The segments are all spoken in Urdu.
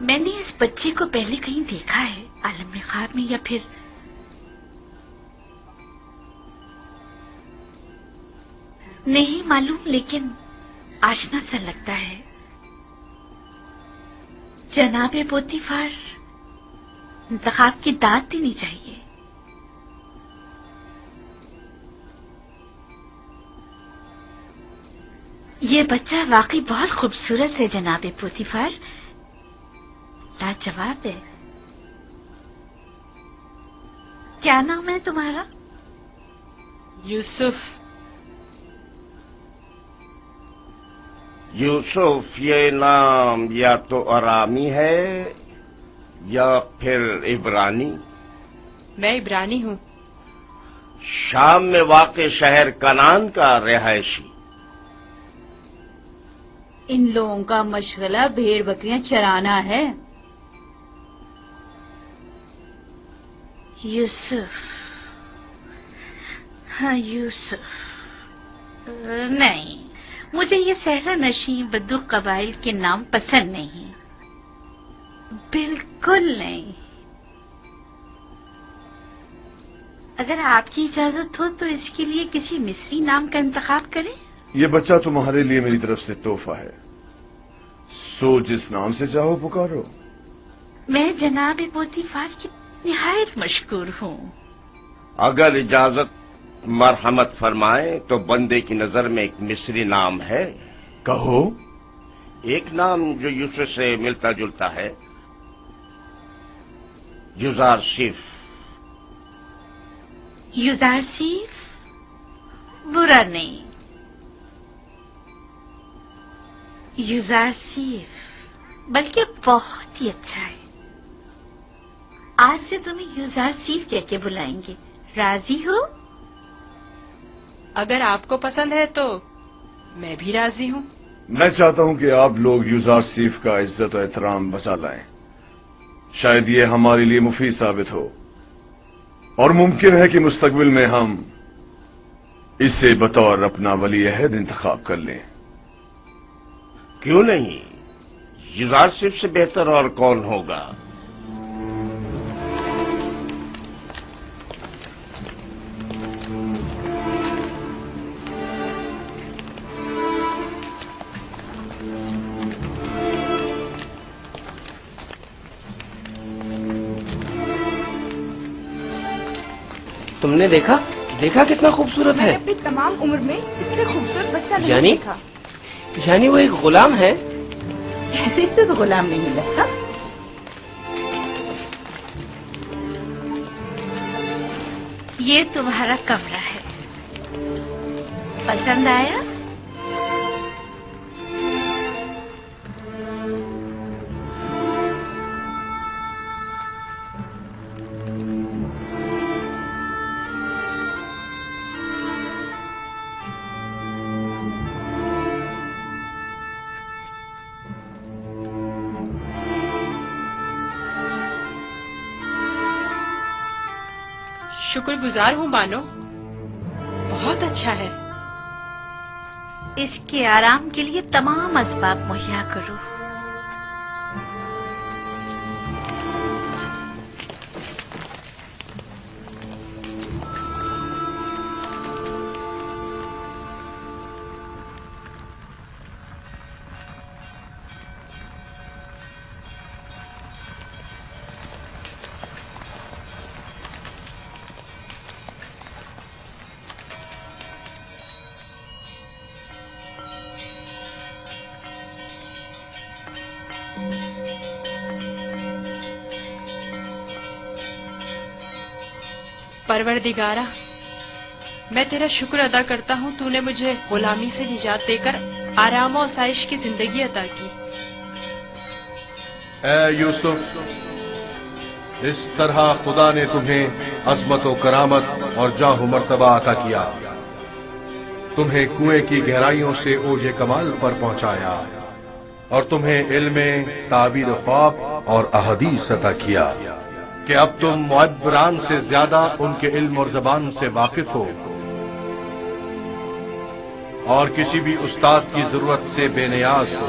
میں نے اس بچے کو پہلے کہیں دیکھا ہے، عالم خواب میں یا پھر نہیں معلوم، لیکن آشنا سا لگتا ہے۔ جناب پوتیفار، انتخاب کی داد دینی چاہیے۔ یہ بچہ واقعی بہت خوبصورت ہے جناب پوتیفار، لاجواب ہے۔ کیا نام ہے تمہارا؟ یوسف۔ یوسف یہ نام یا تو آرامی ہے یا پھر عبرانی؟ میں عبرانی ہوں۔ شام میں واقع شہر کنعان کا رہائشی؟ ان لوگوں کا مشغلہ بھیڑ بکریاں چرانا ہے۔ یوسف، ہاں یوسف، نہیں، مجھے یہ صحرا نشین بدو قبائل کے نام پسند نہیں، بالکل نہیں۔ اگر آپ کی اجازت ہو تو اس کے لیے کسی مصری نام کا انتخاب کریں۔ یہ بچہ تمہارے لیے میری طرف سے تحفہ ہے، سو جس نام سے چاہو پکارو۔ میں جناب پوتیفار کی نہایت مشکور ہوں۔ اگر اجازت مرحمت فرمائیں تو بندے کی نظر میں ایک مصری نام ہے۔ کہو۔ ایک نام جو یوسف سے ملتا جلتا ہے، یوزارشیف۔ یوزارسیف برا نہیں، یوزارسیف بلکہ بہت ہی اچھا ہے۔ آج سے تمہیں یوزارسیف کہہ کے بلائیں گے، راضی ہو؟ اگر آپ کو پسند ہے تو میں بھی راضی ہوں۔ میں چاہتا ہوں کہ آپ لوگ یوزارسیف کا عزت و احترام بچا لائیں، شاید یہ ہمارے لیے مفید ثابت ہو، اور ممکن ہے کہ مستقبل میں ہم اسے بطور اپنا ولی عہد انتخاب کر لیں۔ کیوں نہیں؟ یوزارشیف سے بہتر اور کون ہوگا؟ تم نے دیکھا کتنا خوبصورت میں ہے؟ نے اپنی تمام عمر میں اس سے خوبصورت بچہ نہیں یعنی دیکھا۔ یعنی وہ ایک غلام ہے؟ کیسے سے تو غلام نہیں لگتا۔ یہ تمہارا کمرہ ہے، پسند آیا؟ شکر گزار ہوں بانو، بہت اچھا ہے۔ اس کے آرام کے لیے تمام اسباب مہیا کرو۔ پروردگارا، میں تیرا شکر ادا کرتا ہوں، تو نے مجھے غلامی سے نجات دے کر آرام و آسائش کی زندگی عطا کی۔ اے یوسف، اس طرح خدا نے تمہیں عظمت و کرامت اور جاہ و مرتبہ عطا کیا، تمہیں کنویں کی گہرائیوں سے اوج کمال پر پہنچایا، اور تمہیں علم تعبیر خواب اور احادیث عطا کیا کہ اب تم معبران سے زیادہ ان کے علم اور زبان سے واقف ہو، اور کسی بھی استاد کی ضرورت سے بے نیاز ہو۔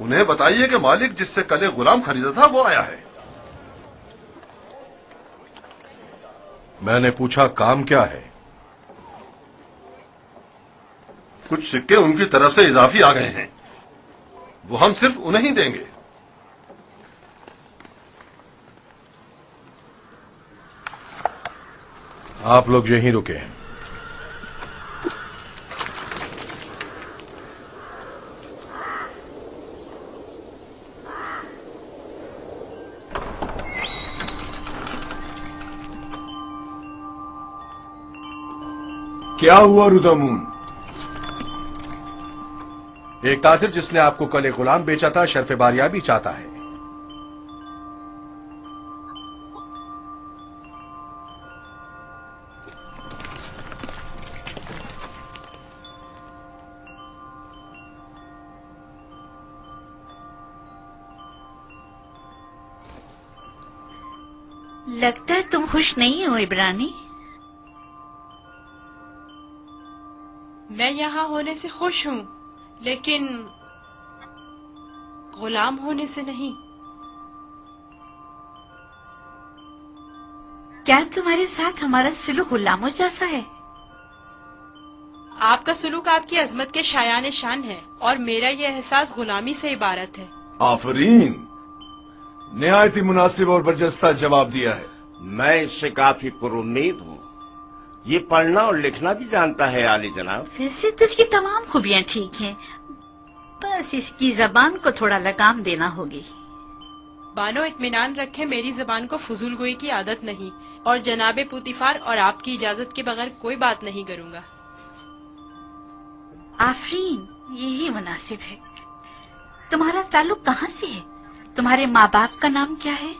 انہیں بتائیے کہ مالک جس سے کل ایک غلام خریدا تھا وہ آیا ہے. میں نے پوچھا کام کیا ہے؟ کچھ سکے ان کی طرف سے اضافی آ گئے ہیں، وہ ہم صرف انہیں ہی دیں گے. آپ لوگ یہیں رکے. کیا ہوا ردامون؟ ایک تاجر جس نے آپ کو کل ایک غلام بیچا تھا شرف باریابی چاہتا ہے. لگتا ہے تم خوش نہیں ہو عبرانی. میں یہاں ہونے سے خوش ہوں، لیکن غلام ہونے سے نہیں. کیا تمہارے ساتھ ہمارا سلوک غلاموں جیسا ہے؟ آپ کا سلوک آپ کی عظمت کے شایان شان ہے اور میرا یہ احساس غلامی سے عبارت ہے. آفرین، نہایت ہی مناسب اور برجستہ جواب دیا ہے. میں اس سے کافی پر امید ہوں. یہ پڑھنا اور لکھنا بھی جانتا ہے عالی جناب. ویسے تو اس کی تمام خوبیاں ٹھیک ہیں، بس اس کی زبان کو تھوڑا لگام دینا ہوگی. بانو اطمینان رکھے، میری زبان کو فضول گوئی کی عادت نہیں، اور جناب پوتیفار اور آپ کی اجازت کے بغیر کوئی بات نہیں کروں گا. آفرین، یہی مناسب ہے. تمہارا تعلق کہاں سے ہے؟ تمہارے ماں باپ کا نام کیا ہے؟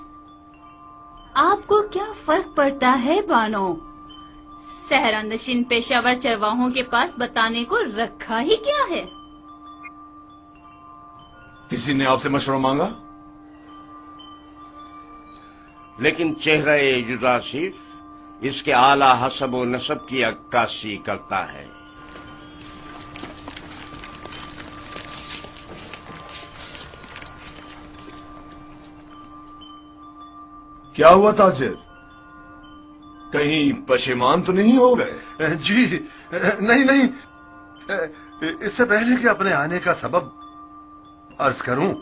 آپ کو کیا فرق پڑتا ہے بانو؟ صحرا نشین پیشاور چرواہوں کے پاس بتانے کو رکھا ہی کیا ہے؟ کسی نے آپ سے مشورہ مانگا؟ لیکن چہرہ یوزرسیف اس کے اعلی حسب و نسب کی عکاسی کرتا ہے. کیا ہوا تاجر؟ کہیں پشیمان تو نہیں ہو گئے؟ جی نہیں. اس سے پہلے کہ اپنے آنے کا سبب عرض کروں،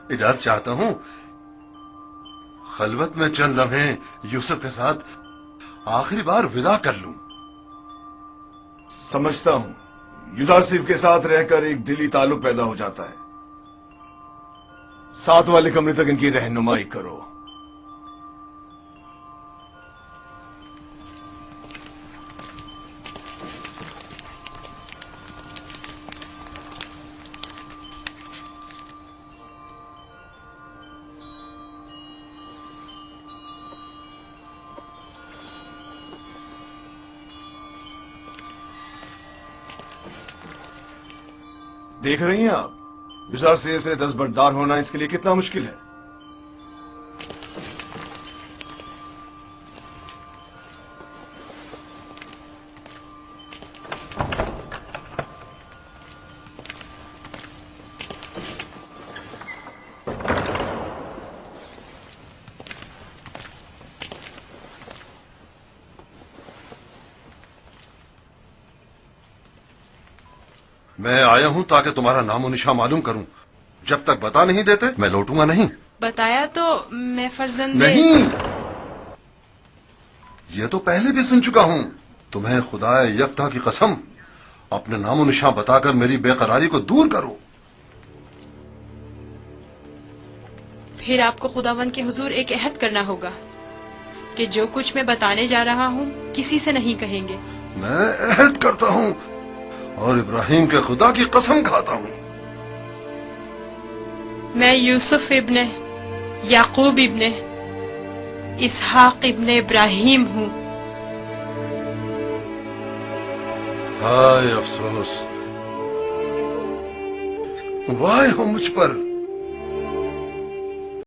اجازت چاہتا ہوں خلوت میں چند لمحے یوسف کے ساتھ آخری بار ودا کر لوں. سمجھتا ہوں یوزرسیف کے ساتھ رہ کر ایک دلی تعلق پیدا ہو جاتا ہے. ساتھ والے کمرے تک ان کی رہنمائی کرو. دیکھ رہی ہیں آپ یوزرسیف سے دستبردار ہونا اس کے لیے کتنا مشکل ہے. میں آیا ہوں تاکہ تمہارا نام و نشان معلوم کروں. جب تک بتا نہیں دیتے میں لوٹوں گا نہیں. بتایا تو میں فرزند نہیں، یہ تو پہلے بھی سن چکا ہوں. تمہیں خدا یکتا کی قسم اپنے نام و نشان بتا کر میری بے قراری کو دور کرو. پھر آپ کو خداوند کے حضور ایک عہد کرنا ہوگا کہ جو کچھ میں بتانے جا رہا ہوں کسی سے نہیں کہیں گے. میں عہد کرتا ہوں اور ابراہیم کے خدا کی قسم کھاتا ہوں. میں یوسف ابن یعقوب ابن اسحاق ابن ابراہیم ہوں. ہائے افسوس، وائے ہو مجھ پر.